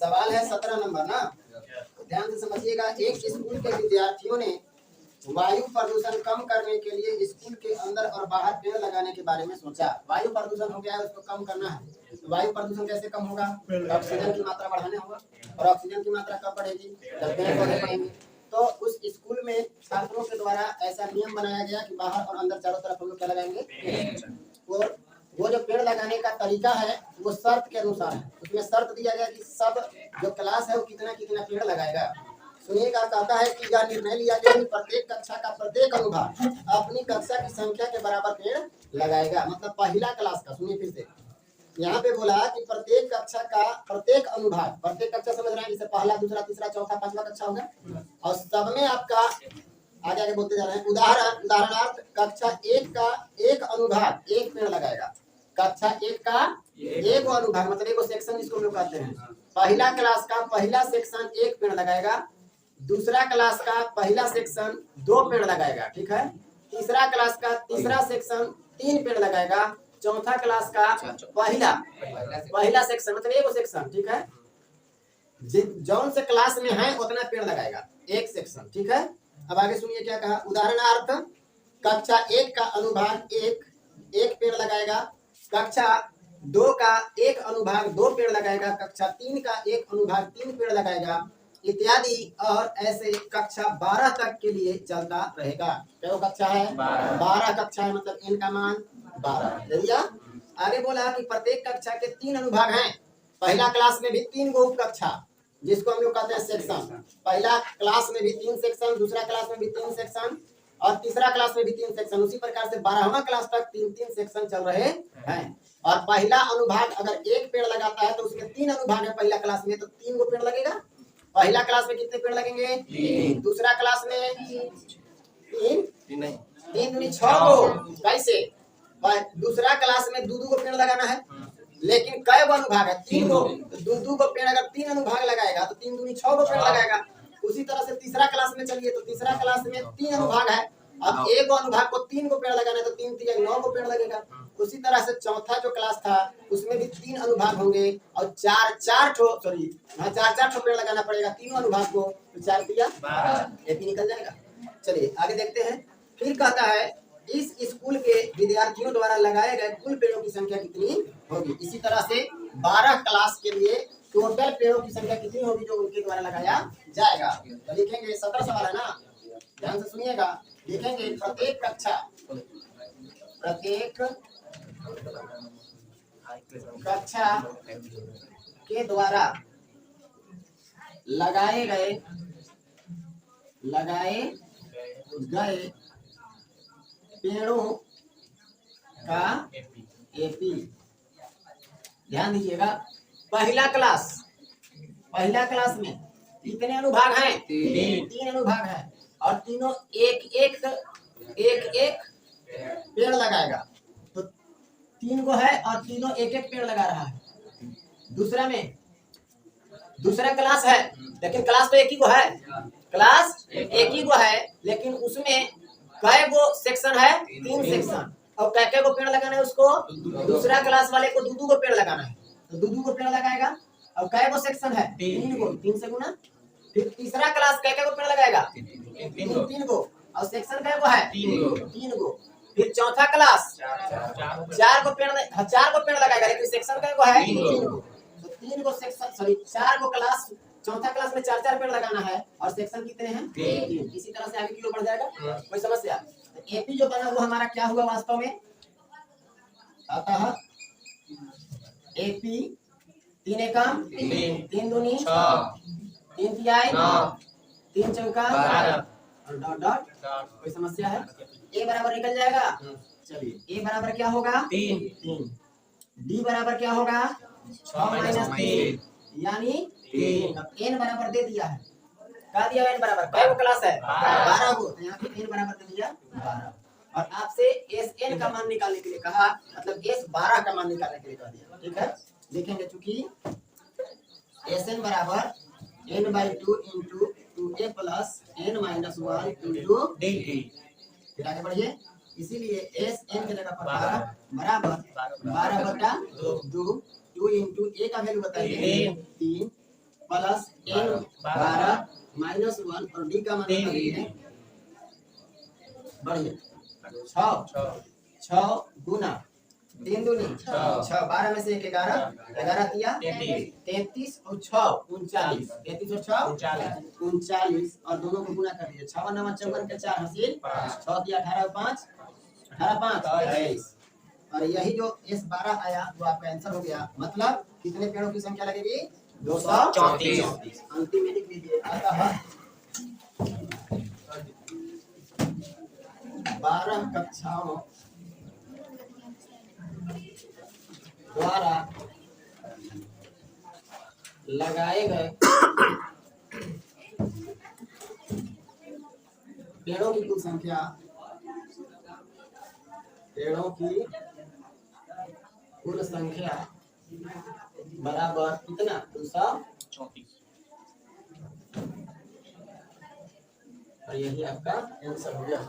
सवाल है 17 नंबर ना, ध्यान से समझिएगा। एक स्कूल के विद्यार्थियों ने वायु प्रदूषण कम करने के लिए स्कूल के अंदर और बाहर पेड़ लगाने के बारे में सोचा। वायु प्रदूषण हो गया है, उसको कम करना है। तो वायु प्रदूषण कैसे कम होगा? ऑक्सीजन की मात्रा बढ़ाने होगा। और ऑक्सीजन की मात्रा कब बढ़ेगी? जब पेड़ पौधे बढ़ेंगे। तो उस स्कूल में छात्रों के द्वारा ऐसा नियम बनाया गया कि बाहर और अंदर चारों तरफ हम लोग क्या लगाएंगे। और वो जो पेड़ लगाने का तरीका है वो शर्त के अनुसार है। उसमें शर्त दिया गया कि सब जो क्लास है वो कितना कितना पेड़ लगाएगा। सुनिएगा, कहता है कि यह निर्णय लिया गया कि प्रत्येक कक्षा का प्रत्येक अनुभाग अपनी कक्षा की संख्या के बराबर पेड़ लगाएगा। मतलब पहला क्लास का, सुनिए फिर से, यहाँ पे बोला कि प्रत्येक कक्षा का प्रत्येक अनुभाग, प्रत्येक कक्षा समझ रहे हैं, जैसे पहला दूसरा तीसरा चौथा पांचवा कक्षा होगा, और सब में आपका आगे आगे बोलते जा रहे हैं। उदाहरणार्थ कक्षा 1 का एक अनुभाग एक पेड़ लगाएगा। कक्षा 1 का एक अनुभाग मतलब एक सेक्शन जिसको हम लोग कहते हैं। पहला क्लास का पहला सेक्शन एक पेड़ लगाएगा। दूसरा क्लास का पहला सेक्शन 2 पेड़ लगाएगा, ठीक है। तीसरा क्लास का तीसरा सेक्शन 3 पेड़ लगाएगा। चौथा क्लास का पहला सेक्शन मतलब एक सेक्शन, ठीक है। जौन से क्लास में है उतना पेड़ लगाएगा, एक सेक्शन, ठीक है। अब आगे सुनिए क्या कहा। उदाहरणार्थ कक्षा 1 का अनुभाग एक पेड़ लगाएगा। कक्षा 2 का एक अनुभाग 2 पेड़ लगाएगा। कक्षा 3 का एक अनुभाग 3 पेड़ लगाएगा, इत्यादि। और ऐसे कक्षा 12 तक के लिए चलता रहेगा। क्या कक्षा है? 12 कक्षा है, मतलब n का मान 12। आगे बोला कि प्रत्येक कक्षा के 3 अनुभाग हैं। पहला क्लास में भी 3 गो उप कक्षा जिसको हम लोग कहते हैं सेक्शन। पहला क्लास में भी 3 सेक्शन, दूसरा क्लास में भी 3 सेक्शन, और तीसरा क्लास में भी 3 सेक्शन। उसी प्रकार से 12वां क्लास तक 3-3 सेक्शन चल रहे हैं। और पहला अनुभाग अगर एक पेड़ लगाता है तो उसमें 3 अनुभाग है पहला क्लास में, तो 3 गो पेड़ लगेगा। पहला क्लास में कितने पेड़ लगेंगे? 3। दूसरा क्लास में 3 दूनी 6 गो। कैसे? दूसरा क्लास में 2 गो पेड़ लगाना है, लेकिन कई गो अनुभाग है? 3 गो। तो 2 गो पेड़ अगर 3 अनुभाग लगाएगा तो 3 दूनी 6 गो पेड़ लगाएगा। उसी तरह से तीसरा क्लास में चलिए, तो तीसरा क्लास में 3 अनुभाग है। अब एक गो अनुभाग को 3 गो पेड़ लगाना है तो 3 3 9 गो पेड़ लगेगा। उसी तरह से चौथा जो क्लास था उसमें भी 3 अनुभाग होंगे और 4 ठो पेड़ लगाना पड़ेगा तीनों अनुभाग को। तो 4 दिया 12, एक ही निकल जाएगा। चलिए आगे देखते हैं। फिर कहता है इस स्कूल के विद्यार्थियों द्वारा लगाए गए कुल पेड़ों की संख्या कितनी होगी। इसी तरह से 12 क्लास के लिए टोटल पेड़ों की संख्या कितनी होगी जो उनके द्वारा लगाया जाएगा। तो लिखेंगे 17 सवाल है ना, ध्यान से सुनिएगा। लिखेंगे प्रत्येक कक्षा के द्वारा लगाए गए पेड़ों का एपी। ध्यान दीजिएगा, पहला क्लास में कितने अनुभाग हैं? 3 अनुभाग हैं, और तीनों एक एक पेड़ लगाएगा। तो 3 गो है और तीनों एक एक पेड़ लगा रहा है। दूसरा क्लास है, लेकिन क्लास तो एक ही गो है। क्लास एक ही गो है, लेकिन उसमें कई गो सेक्शन है? 3 सेक्शन। और कै गो पेड़ लगाना है उसको? दूसरा क्लास वाले को 2 गो पेड़ लगाना है, तो 2 गो पेड़ लगाएगा। और कै गो सेक्शन है? 3 गो, 3 से गुना। फिर तीसरा क्लास कै गो पेड़ लगाएगा? 3 गो। और सेक्शन कै गो है? 3 गो। फिर चौथा क्लास 4 गो पेड़ लगाएगा, लेकिन सेक्शन कै गो है? 3 गो। तो 3 गो सेक्शन 4 गो क्लास, चौथा क्लास में 4 पेड़ लगाना है, और सेक्शन कितने हैं? 3। इसी तरह से आगे किलो बढ़ जाएगा। कोई समस्या? तो एपी जो बना वो हमारा क्या हुआ वास्तव में? अतः एपी 3 एकम 3 दूनी 3 तिहाई 3 चौका 12 और डॉट। कोई समस्या है? ए बराबर निकल जाएगा। चलिए ए बराबर क्या होगा? 3। डी बराबर क्या होगा? 6 - 3 यानी 3। अब एन बराबर दे दिया है। क्या दिया? एन बराबर कै गो क्लास है? 12 गो। यहाँ पे एन बराबर दे दिया 12। और आपसे एस एन का मान निकालने के लिए कहा, मतलब एस 12 का मान निकालने के लिए कह दिया, ठीक है। लिखेंगे चूंकि एस एन बराबर n/2 into 2a plus n - 1 into dt। फिर आगे बढ़िए। इसीलिए एस एन के जगह पर बराबर 12/2 2 इंटू a का वैल्यू बताइए 3 प्लस n 12 माइनस 1 और d का मान है बढ़िया 6 गुना 3 दूनी 6 12 में से 1 11 तिया 33 और 6 39 33 और 6 39 और दोनों को गुना कर दीजिए 6 9 54 के 4 हासिल 6 दिया 18 और 5 18 5 23 और यही जो S12 आया वो आपका आंसर हो गया मतलब कितने पेड़ों की संख्या लगेगी 234 अंतिम में लिख लीजिए अतः 12 कक्षाओं द्वारा लगाए गए पेड़ों की कुल संख्या बराबर कितना 234 और यही आपका आंसर हो गया।